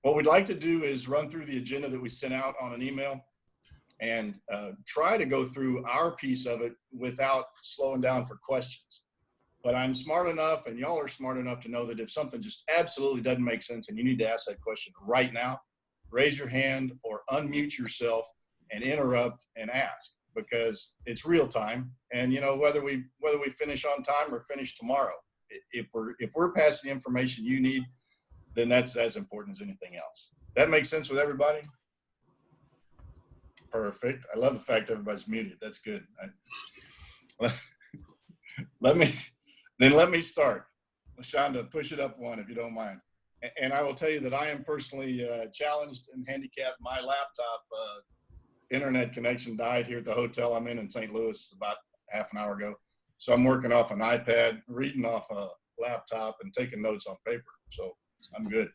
What we'd like to do is run through the agenda that we sent out on an email and try to go through our piece of it without slowing down for questions. But I'm smart enough, and y'all are smart enough to know that if something just absolutely doesn't make sense and you need to ask that question right now, raise your hand or unmute yourself and interrupt and ask, because it's real time. And you know, whether we finish on time or finish tomorrow, if we're passing the information you need, then that's as important as anything else. That makes sense with everybody? Perfect. I love the fact everybody's muted. That's good. Let me start. LaShonda, push it up one if you don't mind. And I will tell you that I am personally challenged and handicapped. My laptop internet connection died here at the hotel I'm in St. Louis about half an hour ago. So I'm working off an iPad, reading off a laptop, and taking notes on paper. So I'm good.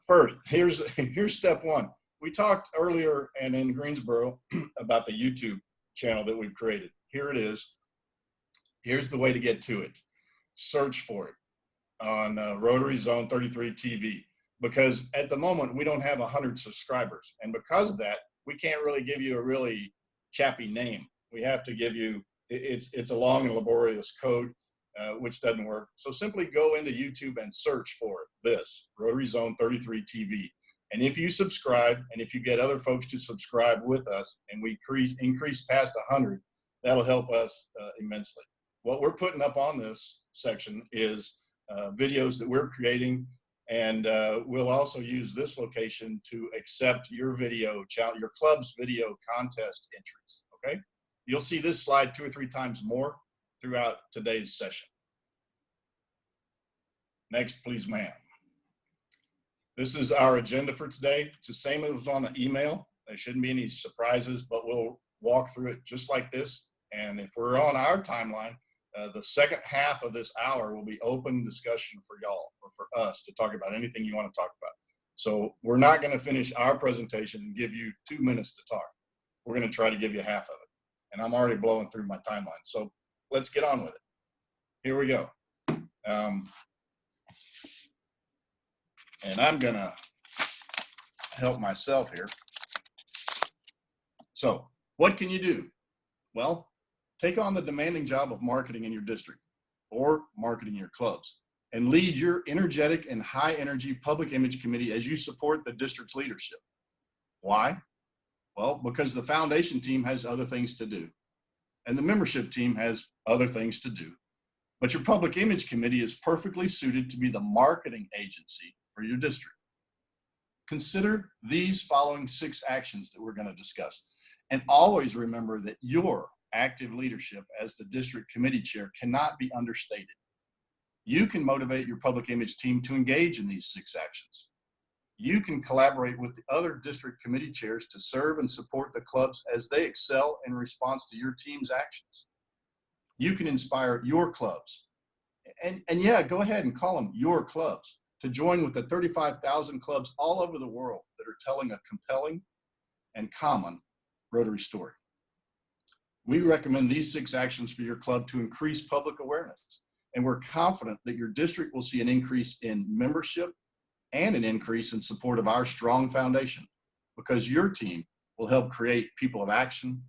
First, here's step one. We talked earlier and in Greensboro about the YouTube channel that we've created. Here it is. Here's the way to get to it. Search for it on Rotary Zone 33 TV, because at the moment we don't have 100 subscribers, and because of that we can't really give you a really chappy name. We have to give you, it's a long and laborious code, which doesn't work. So simply go into YouTube and search for this Rotary Zone 33 TV. And if you subscribe, and if you get other folks to subscribe with us, and we increase past 100, that'll help us immensely. What we're putting up on this section is videos that we're creating, and we'll also use this location to accept your your club's video contest entries, okay? You'll see this slide 2 or 3 times more throughout today's session. Next, please, ma'am. This is our agenda for today. It's the same as was on the email. There shouldn't be any surprises, but we'll walk through it just like this. And if we're on our timeline, the second half of this hour will be open discussion for y'all, or for us, to talk about anything you want to talk about. So we're not going to finish our presentation and give you 2 minutes to talk. We're going to try to give you half of it. And I'm already blowing through my timeline. So let's get on with it. Here we go. And I'm going to help myself here. So what can you do? Well, take on the demanding job of marketing in your district or marketing your clubs, and lead your energetic and high energy public image committee as you support the district's leadership. Why? Well, because the foundation team has other things to do, and the membership team has other things to do. But your public image committee is perfectly suited to be the marketing agency for your district. Consider these following 6 actions that we're going to discuss. And always remember that your active leadership as the district committee chair cannot be understated. You can motivate your public image team to engage in these 6 actions. You can collaborate with the other district committee chairs to serve and support the clubs as they excel in response to your team's actions. You can inspire your clubs, and yeah, go ahead and call them your clubs, to join with the 35,000 clubs all over the world that are telling a compelling and common Rotary story. We recommend these 6 actions for your club to increase public awareness, and we're confident that your district will see an increase in membership and an increase in support of our strong foundation, because your team will help create people of action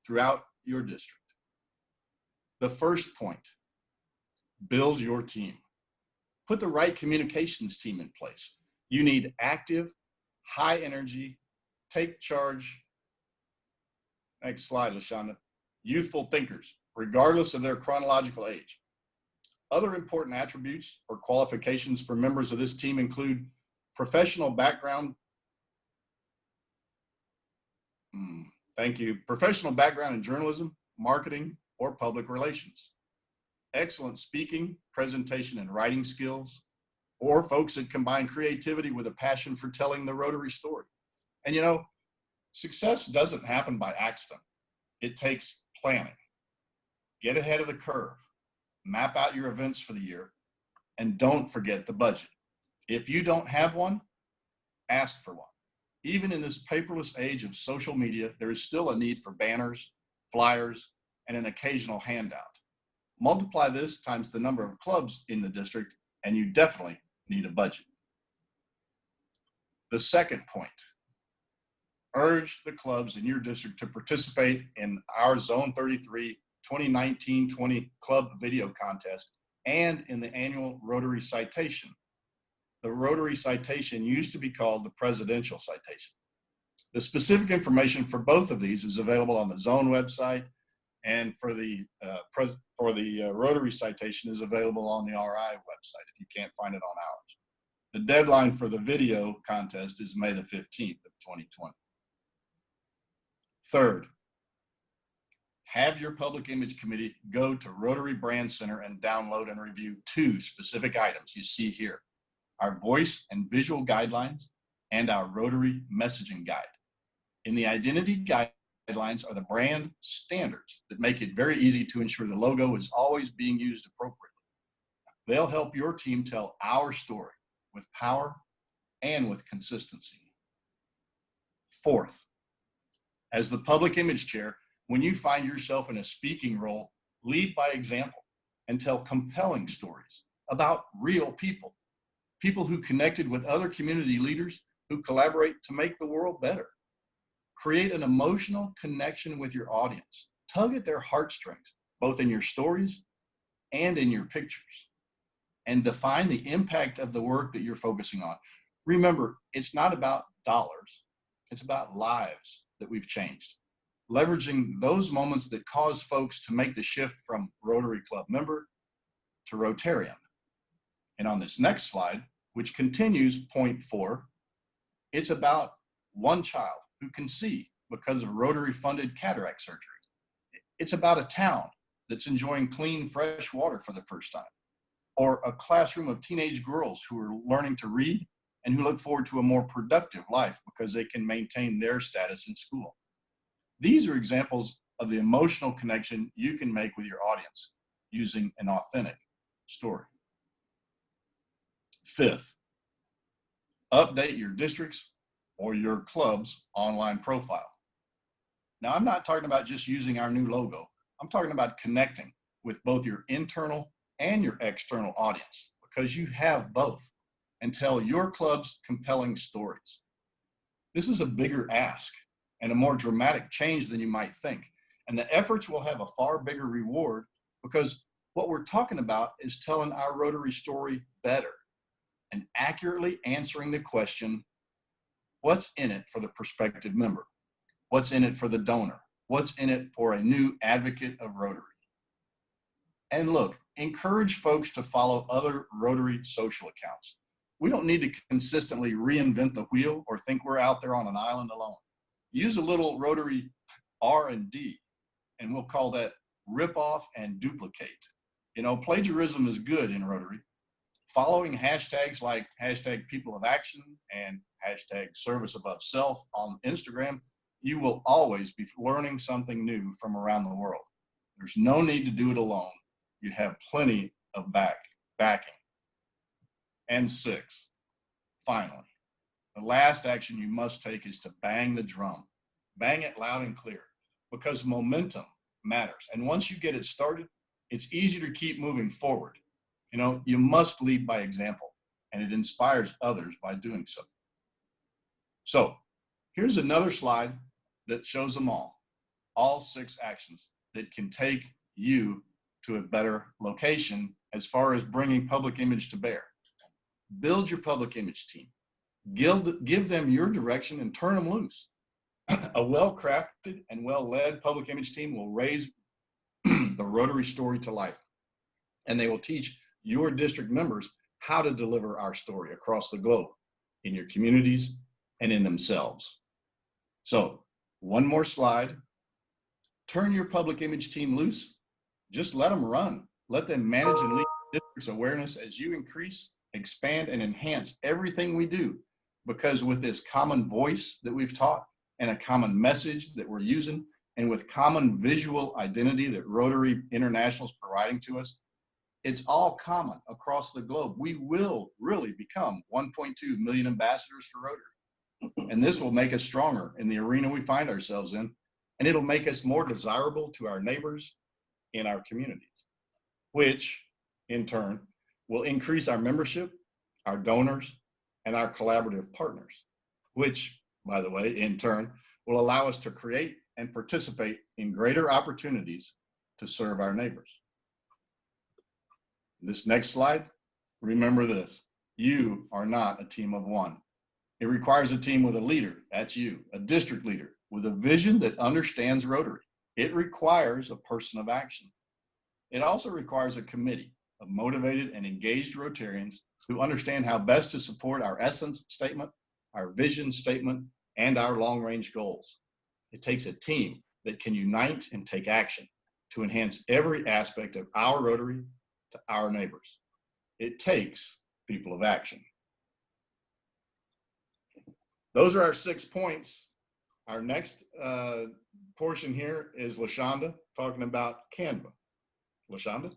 throughout your district. The first point, build your team. Put the right communications team in place. You need active, high energy, take charge. Next slide, LaShonda. Youthful thinkers, regardless of their chronological age. Other important attributes or qualifications for members of this team include professional background. Professional background in journalism, marketing, or public relations. Excellent speaking, presentation, and writing skills, or folks that combine creativity with a passion for telling the Rotary story. And you know, success doesn't happen by accident. It takes planning. Get ahead of the curve, map out your events for the year, and don't forget the budget. If you don't have one, ask for one. Even in this paperless age of social media, there is still a need for banners, flyers, and an occasional handout. Multiply this times the number of clubs in the district, and you definitely need a budget. The second point, urge the clubs in your district to participate in our Zone 33 2019-20 Club Video Contest and in the annual Rotary Citation. The Rotary Citation used to be called the Presidential Citation. The specific information for both of these is available on the Zone website, and for the Rotary Citation is available on the RI website if you can't find it on ours. The deadline for the video contest is May the 15th of 2020. Third, have your public image committee go to Rotary Brand Center and download and review 2 specific items you see here: our voice and visual guidelines and our Rotary messaging guide. In the identity guidelines are the brand standards that make it very easy to ensure the logo is always being used appropriately. They'll help your team tell our story with power and with consistency. Fourth, as the public image chair, when you find yourself in a speaking role, lead by example and tell compelling stories about real people, people who connected with other community leaders who collaborate to make the world better. Create an emotional connection with your audience. Tug at their heartstrings, both in your stories and in your pictures. And define the impact of the work that you're focusing on. Remember, it's not about dollars, it's about lives that we've changed. Leveraging those moments that cause folks to make the shift from Rotary Club member to Rotarian. And on this next slide, which continues point 4, it's about one child who can see because of Rotary funded cataract surgery. It's about a town that's enjoying clean, fresh water for the first time, or a classroom of teenage girls who are learning to read and who look forward to a more productive life because they can maintain their status in school. These are examples of the emotional connection you can make with your audience using an authentic story. Fifth, update your district's or your club's online profile. Now, I'm not talking about just using our new logo. I'm talking about connecting with both your internal and your external audience, because you have both, and tell your club's compelling stories. This is a bigger ask and a more dramatic change than you might think. And the efforts will have a far bigger reward, because what we're talking about is telling our Rotary story better and accurately answering the question, what's in it for the prospective member? What's in it for the donor? What's in it for a new advocate of Rotary? And look, encourage folks to follow other Rotary social accounts. We don't need to consistently reinvent the wheel or think we're out there on an island alone. Use a little Rotary R&D, and we'll call that rip off and duplicate. You know, plagiarism is good in Rotary. Following hashtags like hashtag people of action and hashtag service above self on Instagram, you will always be learning something new from around the world. There's no need to do it alone. You have plenty of backing. And 6, finally, the last action you must take is to bang the drum. Bang it loud and clear, because momentum matters. And once you get it started, it's easier to keep moving forward. You know, you must lead by example, and it inspires others by doing so. So here's another slide that shows them all 6 actions that can take you to a better location as far as bringing public image to bear. Build your public image team. Give them your direction and turn them loose. A well-crafted and well-led public image team will raise the Rotary story to life, and they will teach your district members how to deliver our story across the globe, in your communities and in themselves. So, one more slide. Turn your public image team loose. Just let them run. Let them manage and lead district's awareness as you increase, expand, and enhance everything we do. Because with this common voice that we've taught, and a common message that we're using, and with common visual identity that Rotary International is providing to us, it's all common across the globe. We will really become 1.2 million ambassadors for Rotary. And this will make us stronger in the arena we find ourselves in, and it'll make us more desirable to our neighbors in our communities, which in turn will increase our membership, our donors, and our collaborative partners. which, by the way, in turn, will allow us to create and participate in greater opportunities to serve our neighbors. This next slide, remember this: you are not a team of one. It requires a team with a leader, that's you, a district leader with a vision that understands Rotary. It requires a person of action. It also requires a committee of motivated and engaged Rotarians who understand how best to support our essence statement, our vision statement, and our long-range goals. It takes a team that can unite and take action to enhance every aspect of our Rotary to our neighbors. It takes people of action. Those are our 6 points. Our next portion here is LaShonda talking about Canva. LaShonda?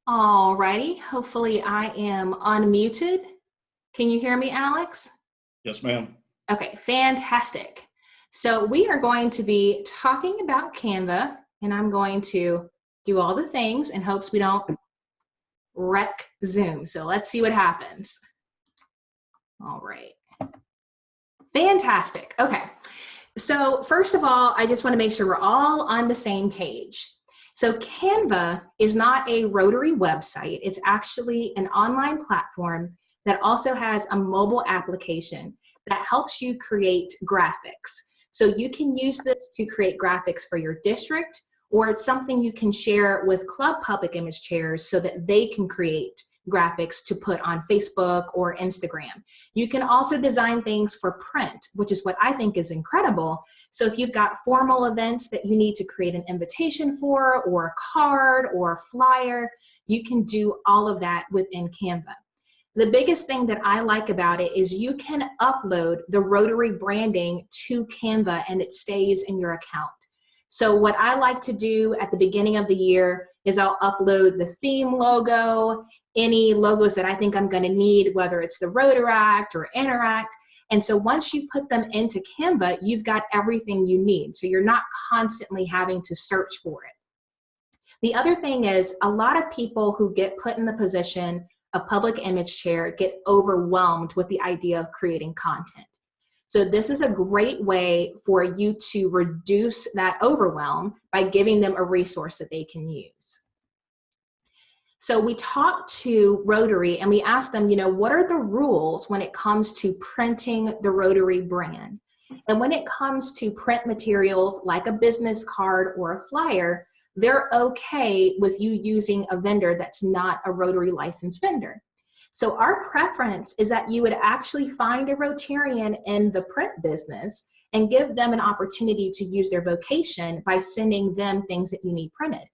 All righty, hopefully I am unmuted. Can you hear me, Alex? Yes, ma'am. Okay, fantastic. So we are going to be talking about Canva, and I'm going to do all the things in hopes we don't wreck Zoom. So let's see what happens. All right. Fantastic. Okay. So first of all, I just want to make sure we're all on the same page. So Canva is not a Rotary website. It's actually an online platform that also has a mobile application that helps you create graphics. So you can use this to create graphics for your district, or it's something you can share with club public image chairs so that they can create graphics to put on Facebook or Instagram. You can also design things for print, which is what I think is incredible. So if you've got formal events that you need to create an invitation for, or a card or a flyer, you can do all of that within Canva. The biggest thing that I like about it is you can upload the Rotary branding to Canva and it stays in your account. So what I like to do at the beginning of the year is I'll upload the theme logo, any logos that I think I'm going to need, whether it's the Rotaract or Interact. And so once you put them into Canva, you've got everything you need. So you're not constantly having to search for it. The other thing is, a lot of people who get put in the position of public image chair get overwhelmed with the idea of creating content. So this is a great way for you to reduce that overwhelm by giving them a resource that they can use. So we talked to Rotary and we asked them, you know, what are the rules when it comes to printing the Rotary brand? And when it comes to print materials like a business card or a flyer, they're okay with you using a vendor that's not a Rotary licensed vendor. So our preference is that you would actually find a Rotarian in the print business and give them an opportunity to use their vocation by sending them things that you need printed.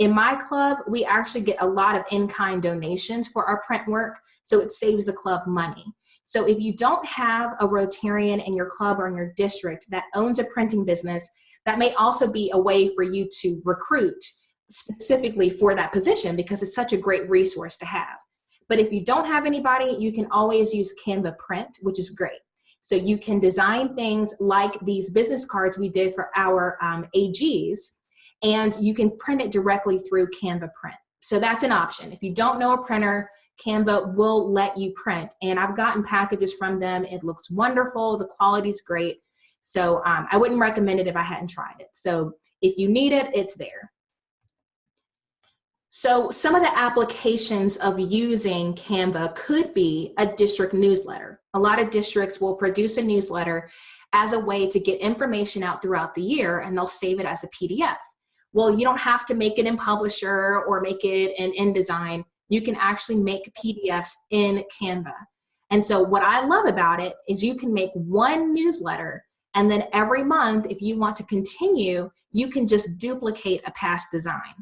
In my club, we actually get a lot of in-kind donations for our print work, so it saves the club money. So if you don't have a Rotarian in your club or in your district that owns a printing business, that may also be a way for you to recruit specifically for that position, because it's such a great resource to have. But if you don't have anybody, you can always use Canva Print, which is great. So you can design things like these business cards we did for our AGs, and you can print it directly through Canva Print. So that's an option. If you don't know a printer, Canva will let you print. And I've gotten packages from them. It looks wonderful. The quality's great. So I wouldn't recommend it if I hadn't tried it. So if you need it, it's there. So some of the applications of using Canva could be a district newsletter. A lot of districts will produce a newsletter as a way to get information out throughout the year, and they'll save it as a PDF. Well, you don't have to make it in Publisher or make it in InDesign. You can actually make PDFs in Canva. And so what I love about it is you can make one newsletter, and then every month, if you want to continue, you can just duplicate a past design.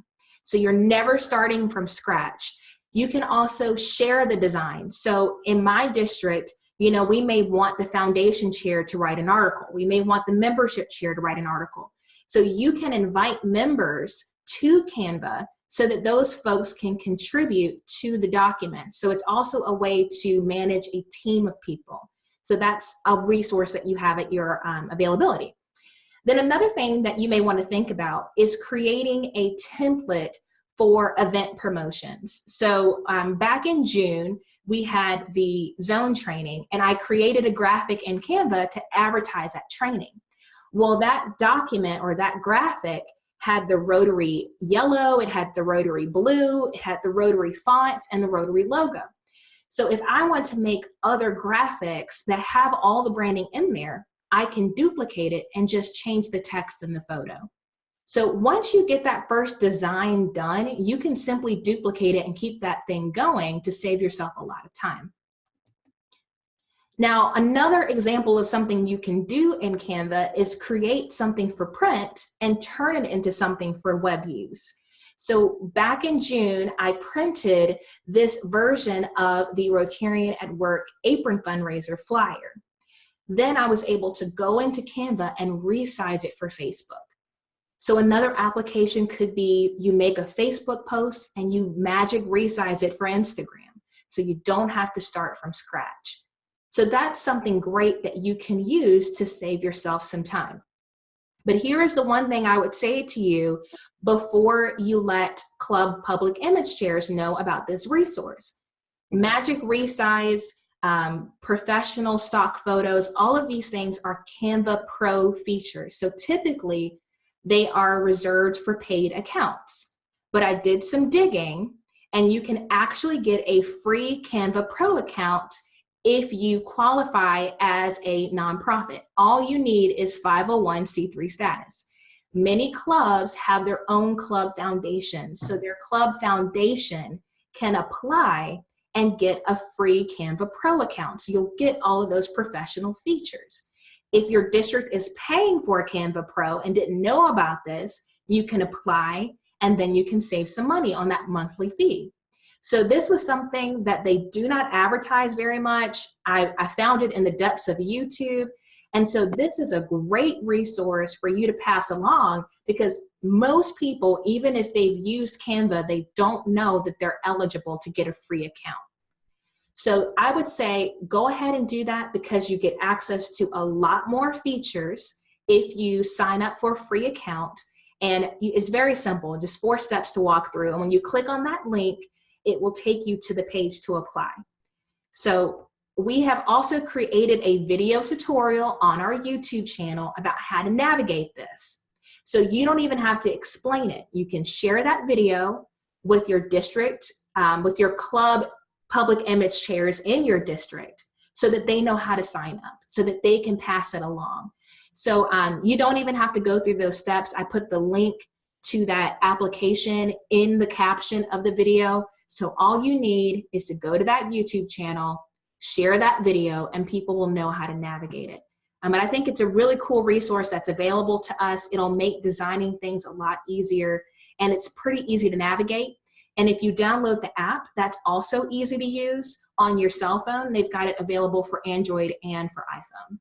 So you're never starting from scratch. You can also share the design. So in my district, you know, we may want the foundation chair to write an article. We may want the membership chair to write an article. So you can invite members to Canva so that those folks can contribute to the document. So it's also a way to manage a team of people. So that's a resource that you have at your availability. Then another thing that you may want to think about is creating a template for event promotions. So back in June, we had the zone training, and I created a graphic in Canva to advertise that training. Well, that document or that graphic had the rotary yellow, it had the rotary blue, it had the rotary fonts, and the rotary logo. So if I want to make other graphics that have all the branding in there, I can duplicate it and just change the text in the photo. So once you get that first design done, you can simply duplicate it and keep that thing going to save yourself a lot of time. Now, another example of something you can do in Canva is create something for print and turn it into something for web use. So back in June, I printed this version of the Rotarian at Work apron fundraiser flyer. Then I was able to go into Canva and resize it for Facebook. So another application could be you make a Facebook post and you magic resize it for Instagram. So you don't have to start from scratch. So that's something great that you can use to save yourself some time. But here is the one thing I would say to you before you let club public image chairs know about this resource. Magic resize, professional stock photos, all of these things are Canva Pro features. So typically, they are reserved for paid accounts. But I did some digging, and you can actually get a free Canva Pro account if you qualify as a nonprofit. All you need is 501c3 status. Many clubs have their own club foundation, so their club foundation can apply and get a free Canva Pro account. So you'll get all of those professional features. If your district is paying for a Canva Pro and didn't know about this, you can apply and then you can save some money on that monthly fee. So this was something that they do not advertise very much. I found it in the depths of YouTube. And so this is a great resource for you to pass along, because most people, even if they've used Canva, they don't know that they're eligible to get a free account. So I would say go ahead and do that, because you get access to a lot more features if you sign up for a free account. And it's very simple, just 4 steps to walk through. And when you click on that link, it will take you to the page to apply. So we have also created a video tutorial on our YouTube channel about how to navigate this. So you don't even have to explain it. You can share that video with your district, with your club public image chairs in your district, so that they know how to sign up, so that they can pass it along. So you don't even have to go through those steps. I put the link to that application in the caption of the video. So all you need is to go to that YouTube channel, share that video, and people will know how to navigate it. But I think it's a really cool resource that's available to us. It'll make designing things a lot easier, and it's pretty easy to navigate. And if you download the app, that's also easy to use on your cell phone. They've got it available for Android and for iPhone.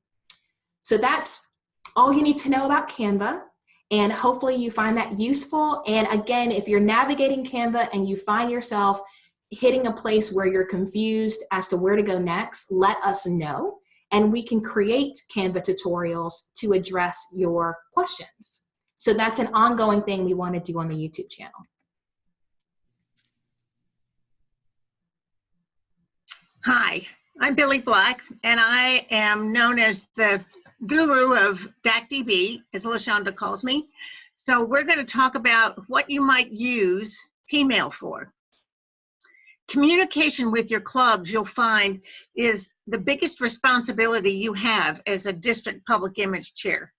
So that's all you need to know about Canva. And hopefully you find that useful. And again, if you're navigating Canva and you find yourself hitting a place where you're confused as to where to go next, let us know. And we can create Canva tutorials to address your questions. So that's an ongoing thing we want to do on the YouTube channel. Hi, I'm Billy Black, and I am known as the guru of DACDB, as LaShonda calls me. So we're going to talk about what you might use PMail for. Communication with your clubs, you'll find, is the biggest responsibility you have as a district public image chair.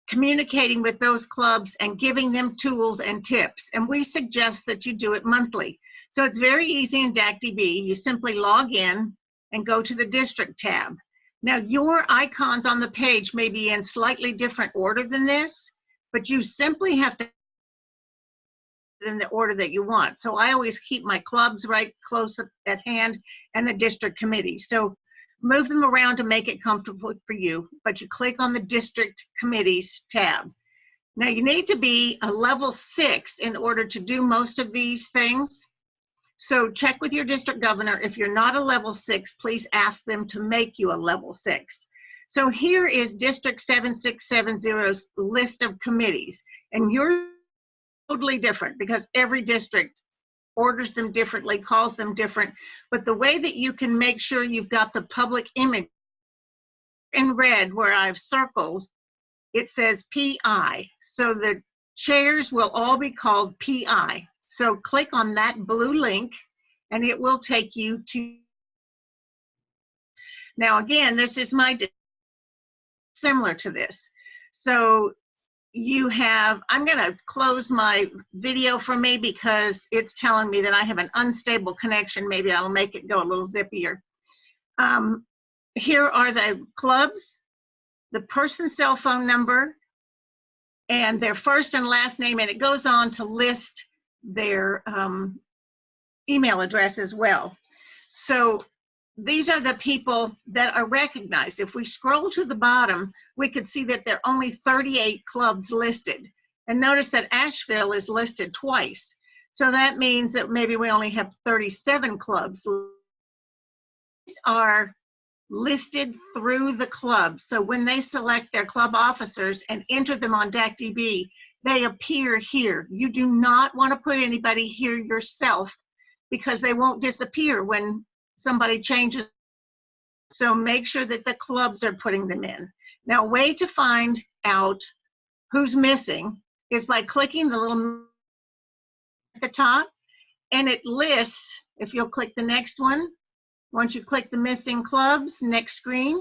Communicating with those clubs and giving them tools and tips. And we suggest that you do it monthly. So it's very easy in DACDB. You simply log in and go to the district tab. Now, your icons on the page may be in slightly different order than this, but you simply have to in the order that you want. So I always keep my clubs right close at hand and the district committee. So move them around to make it comfortable for you, but you click on the district committees tab. Now you need to be a level 6 in order to do most of these things. So check with your district governor. If you're not a level 6, please ask them to make you a level 6. So here is District 7670's list of committees, and you're totally different because every district orders them differently, calls them different. But the way that you can make sure you've got the public image in red where I've circled, it says PI. So the chairs will all be called PI. So click on that blue link and it will take you to. Now again, this is my similar to this. So you have, I'm going to close my video for me because it's telling me that I have an unstable connection. Maybe I'll make it go a little zippier. Here are the clubs, the person's cell phone number, and their first and last name, and it goes on to list their email address as well. So these are the people that are recognized. If we scroll to the bottom, we could see that there are only 38 clubs listed. And notice that Asheville is listed twice. So that means that maybe we only have 37 clubs. These are listed through the club. So when they select their club officers and enter them on DACDB, they appear here. You do not want to put anybody here yourself because they won't disappear when somebody changes. So make sure that the clubs are putting them in. Now, a way to find out who's missing is by clicking the little at the top, and it lists, if you'll click the next one, once you click the missing clubs, next screen,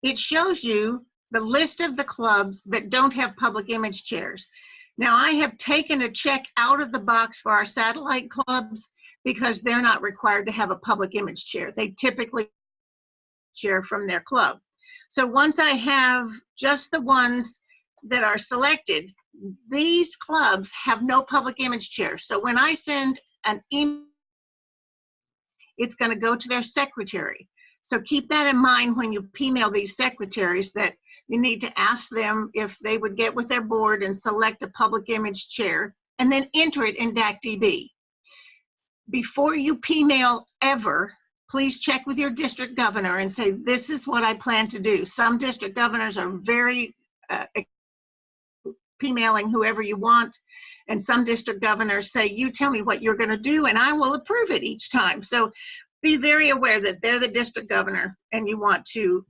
it shows you the list of the clubs that don't have public image chairs. Now, I have taken a check out of the box for our satellite clubs because they're not required to have a public image chair. They typically chair from their club. So once I have just the ones that are selected, these clubs have no public image chair. So when I send an email, it's going to go to their secretary. So keep that in mind when you PMail these secretaries, that you need to ask them if they would get with their board and select a public image chair and then enter it in DACDB. Before you PMail ever, please check with your district governor and say, this is what I plan to do. Some district governors are very PMailing whoever you want, and some district governors say, you tell me what you're going to do and I will approve it each time. So be very aware that they're the district governor and you want to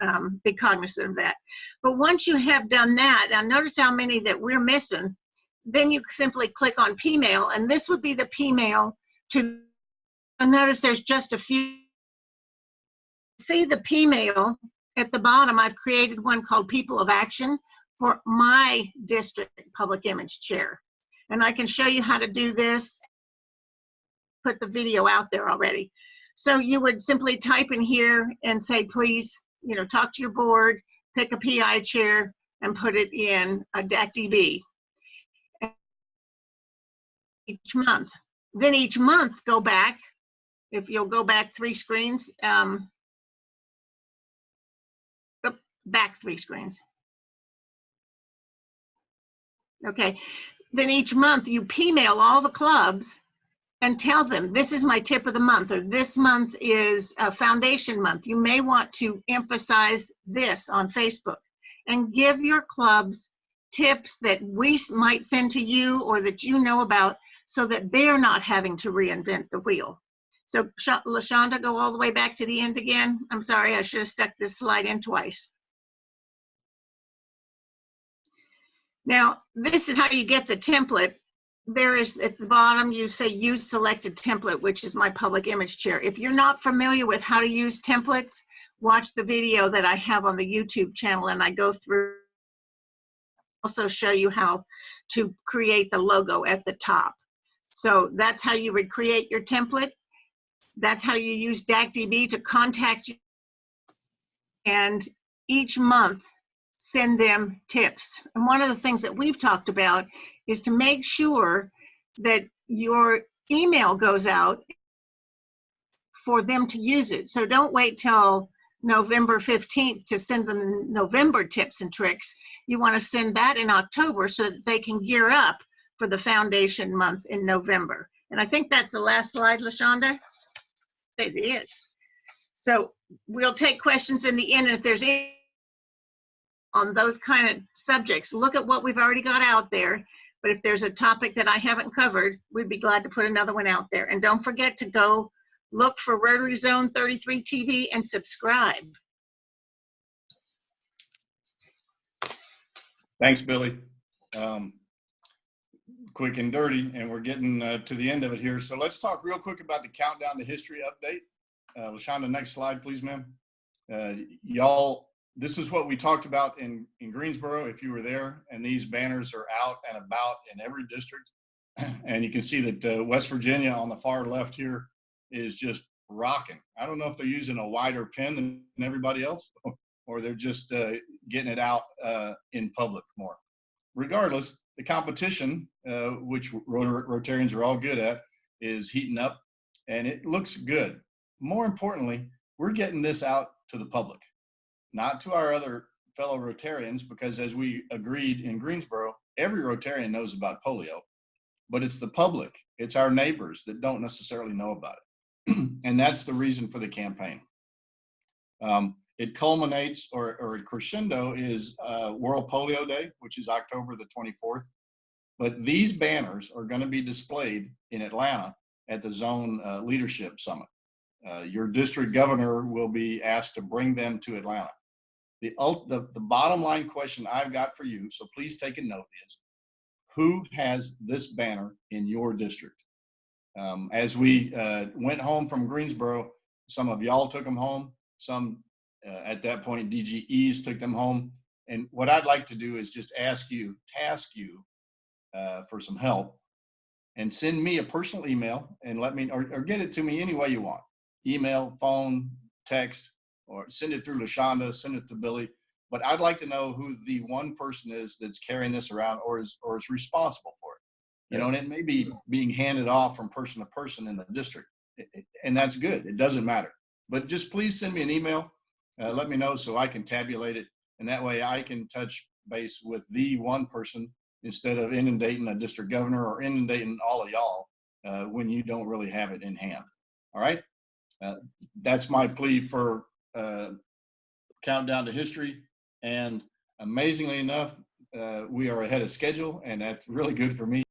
be cognizant of that. But once you have done that, now notice how many that we're missing, then you simply click on PMail, and this would be the PMail to, and notice there's just a few. See the PMail at the bottom, I've created one called People of Action for my district public image chair. And I can show you how to do this, put the video out there already. So you would simply type in here and say, please, you know, talk to your board, pick a PI chair and put it in a DACDB each month. Then each month go back, if you'll go back 3 screens, back 3 screens. Okay, then each month you PMail all the clubs and tell them, this is my tip of the month, or this month is a foundation month. You may want to emphasize this on Facebook and give your clubs tips that we might send to you or that you know about so that they're not having to reinvent the wheel. So LaShonda, go all the way back to the end again. I'm sorry, I should have stuck this slide in twice. Now, this is how you get the template. There is at the bottom, you say use selected template, which is my public image chair. If you're not familiar with how to use templates, watch the video that I have on the YouTube channel, and I go through, also show you how to create the logo at the top. So that's how you would create your template. That's how you use DACDB to contact you. And each month, send them tips. And one of the things that we've talked about is to make sure that your email goes out for them to use it. So don't wait till November 15th to send them November tips and tricks. You want to send that in October so that they can gear up for the foundation month in November. And I think that's the last slide, LaShonda. It is. So we'll take questions in the end, and if there's any on those kind of subjects, look at what we've already got out there. But if there's a topic that I haven't covered, we'd be glad to put another one out there. And don't forget to go look for Rotary Zone 33 TV and subscribe. Thanks, Billy. Quick and dirty, and we're getting to the end of it here. So let's talk real quick about the Countdown to History update. LaShonda, next slide, please, ma'am. Y'all, this is what we talked about in Greensboro, if you were there, and these banners are out and about in every district. And you can see that West Virginia on the far left here is just rocking. I don't know if they're using a wider pen than everybody else, or they're just getting it out in public more. Regardless, the competition, which Rotarians are all good at, is heating up, and it looks good. More importantly, we're getting this out to the public, not to our other fellow Rotarians, because as we agreed in Greensboro, every Rotarian knows about polio, but it's the public, it's our neighbors that don't necessarily know about it. And that's the reason for the campaign. It culminates, or a crescendo is World Polio Day, which is October the 24th. But these banners are going to be displayed in Atlanta at the Zone Leadership Summit. Your district governor will be asked to bring them to Atlanta. The bottom line question I've got for you, so please take a note, is who has this banner in your district? As we went home from Greensboro, some of y'all took them home. Some at that point, DGEs took them home. And what I'd like to do is just task you for some help, and send me a personal email and let me, or get it to me any way you want. Email, phone, text, or send it through LaShonda, send it to Billy. But I'd like to know who the one person is that's carrying this around or is responsible for it. You know, and it may be being handed off from person to person in the district. And that's good. It doesn't matter. But just please send me an email. Let me know so I can tabulate it. And that way I can touch base with the one person instead of inundating a district governor or inundating all of y'all when you don't really have it in hand. All right. That's my plea for Countdown to History. And amazingly enough, we are ahead of schedule, and that's really good for me.